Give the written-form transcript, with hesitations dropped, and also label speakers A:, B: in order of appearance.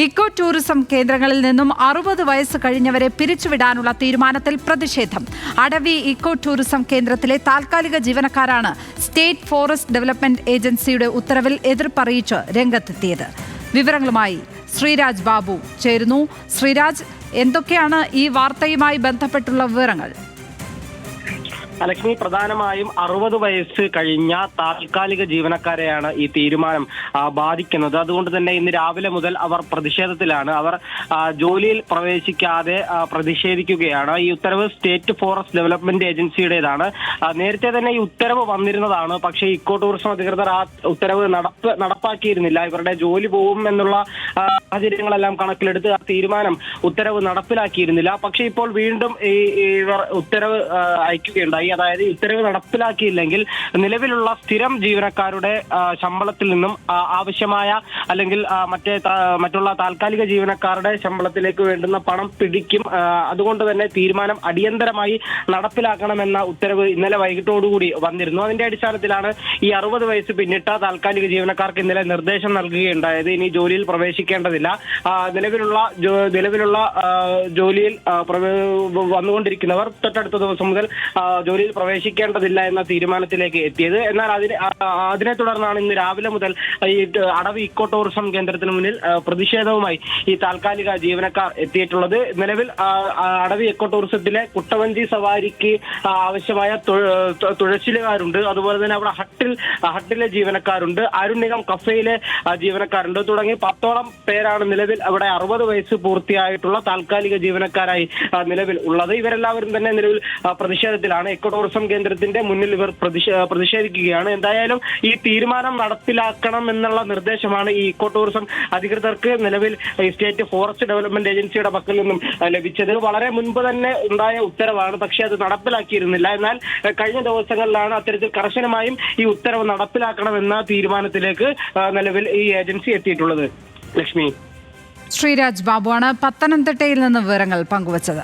A: Eco tourism കേന്ദ്രങ്ങളിൽ നിന്നും 60 വയസ്സ് കഴിഞ്ഞവരെ പിരിച്ചുവിടാനുള്ള തീരുമാനത്തിൽ പ്രതിഷേധം. അടവി ഇക്കോ ടൂറിസം കേന്ദ്രത്തിലെ താൽക്കാലിക ജീവനക്കാരാണ് സ്റ്റേറ്റ് ഫോറസ്റ്റ് ഡെവലപ്മെന്റ് ഏജൻസിയുടെ ഉത്തരവിൽ എതിർപ്പറിയിച്ച് രംഗത്തെത്തിയത്. വിവരങ്ങളുമായി ശ്രീരാജ് ബാബു ചേരുന്നു. ശ്രീരാജ്, എന്തൊക്കെയാണ് ഈ വാർത്തയുമായി ബന്ധപ്പെട്ടുള്ള വിവരങ്ങൾ?
B: ലക്ഷ്മി, പ്രധാനമായും 60 വയസ്സ് കഴിഞ്ഞ താൽക്കാലിക ജീവനക്കാരെയാണ് ഈ തീരുമാനം ബാധിക്കുന്നത്. അതുകൊണ്ട് തന്നെ ഇന്ന് രാവിലെ മുതൽ അവർ പ്രതിഷേധത്തിലാണ്. അവർ ജോലിയിൽ പ്രവേശിക്കാതെ പ്രതിഷേധിക്കുകയാണ്. ഈ ഉത്തരവ് സ്റ്റേറ്റ് ഫോറസ്റ്റ് ഡെവലപ്മെന്റ് ഏജൻസിയുടേതാണ്. നേരത്തെ തന്നെ ഈ ഉത്തരവ് വന്നിരുന്നതാണ്. പക്ഷേ ഇക്കോ ടൂറിസം അധികൃതർ ആ ഉത്തരവ് നടപ്പാക്കിയിരുന്നില്ല. ഇവരുടെ ജോലി പോകും എന്നുള്ള സാഹചര്യങ്ങളെല്ലാം കണക്കിലെടുത്ത് ആ ഉത്തരവ് നടപ്പിലാക്കിയിരുന്നില്ല. പക്ഷേ ഇപ്പോൾ വീണ്ടും ഇവർ ഉത്തരവ് അയക്കുകയുണ്ടായി. അതായത് ഉത്തരവ് നടപ്പിലാക്കിയില്ലെങ്കിൽ നിലവിലുള്ള സ്ഥിരം ജീവനക്കാരുടെ ശമ്പളത്തിൽ നിന്നും ആവശ്യമായ അല്ലെങ്കിൽ മറ്റുള്ള താൽക്കാലിക ജീവനക്കാരുടെ ശമ്പളത്തിലേക്ക് വേണ്ടുന്ന പണം പിടിക്കും. അതുകൊണ്ട് തന്നെ തീരുമാനം അടിയന്തരമായി നടപ്പിലാക്കണമെന്ന ഉത്തരവ് ഇന്നലെ വൈകിട്ടോടുകൂടി വന്നിരുന്നു. അതിന്റെ അടിസ്ഥാനത്തിലാണ് ഈ 60 വയസ്സ് പിന്നിട്ട താൽക്കാലിക ജീവനക്കാർക്ക് ഇന്നലെ നിർദ്ദേശം നൽകുകയുണ്ടായത്. ഇനി ജോലിയിൽ പ്രവേശിക്കേണ്ടതില്ല. നിലവിലുള്ള ജോലിയിൽ വന്നുകൊണ്ടിരിക്കുന്നവർ തൊട്ടടുത്ത ദിവസം മുതൽ ജോലിയിൽ പ്രവേശിക്കേണ്ടതില്ല എന്ന തീരുമാനത്തിലേക്ക് എത്തിയത്. എന്നാൽ അതിനെ തുടർന്നാണ് ഇന്ന് രാവിലെ മുതൽ ഈ അടവി ഇക്കോ ടൂറിസം കേന്ദ്രത്തിന് മുന്നിൽ പ്രതിഷേധവുമായി ഈ താൽക്കാലിക ജീവനക്കാർ എത്തിയിട്ടുള്ളത്. നിലവിൽ അടവി ഇക്കോ ടൂറിസത്തിലെ കുട്ടവഞ്ചി സവാരിക്ക് ആവശ്യമായ തുഴച്ചിലുകാരുണ്ട്. അതുപോലെ തന്നെ അവിടെ ഹട്ടിലെ ജീവനക്കാരുണ്ട്, അരുണികം കഫയിലെ ജീവനക്കാരുണ്ട് തുടങ്ങി 10ഓളം പേരാണ് നിലവിൽ അവിടെ 60 വയസ്സ് പൂർത്തിയായിട്ടുള്ള താൽക്കാലിക ജീവനക്കാരായി നിലവിൽ ഉള്ളത്. ഇവരെല്ലാവരും തന്നെ നിലവിൽ പ്രതിഷേധത്തിലാണ്. ഇക്കോ ടൂറിസം കേന്ദ്രത്തിന്റെ മുന്നിൽ ഇവർ പ്രതിഷേധിക്കുകയാണ്. എന്തായാലും ഈ തീരുമാനം നടപ്പിലാക്കണം എന്നുള്ള നിർദ്ദേശമാണ് ഈ ഇക്കോ ടൂറിസം അധികൃതർക്ക് നിലവിൽ സ്റ്റേറ്റ് ഫോറസ്റ്റ് ഡെവലപ്മെന്റ് ഏജൻസിയുടെ പക്കൽ നിന്നും ലഭിച്ചത്. വളരെ മുൻപ് തന്നെ ഉണ്ടായ ഉത്തരവാണ്, പക്ഷേ അത് നടപ്പിലാക്കിയിരുന്നില്ല. എന്നാൽ കഴിഞ്ഞ ദിവസങ്ങളിലാണ് അത്തരത്തിൽ കർശനമായും ഈ ഉത്തരവ് നടപ്പിലാക്കണമെന്ന തീരുമാനത്തിലേക്ക് നിലവിൽ ഈ ഏജൻസി എത്തിയിട്ടുള്ളത്. ലക്ഷ്മി,
A: ശ്രീരാജ് ബാബുവാണ് പത്തനംതിട്ടയിൽ നിന്ന് വിവരങ്ങൾ പങ്കുവച്ചത്.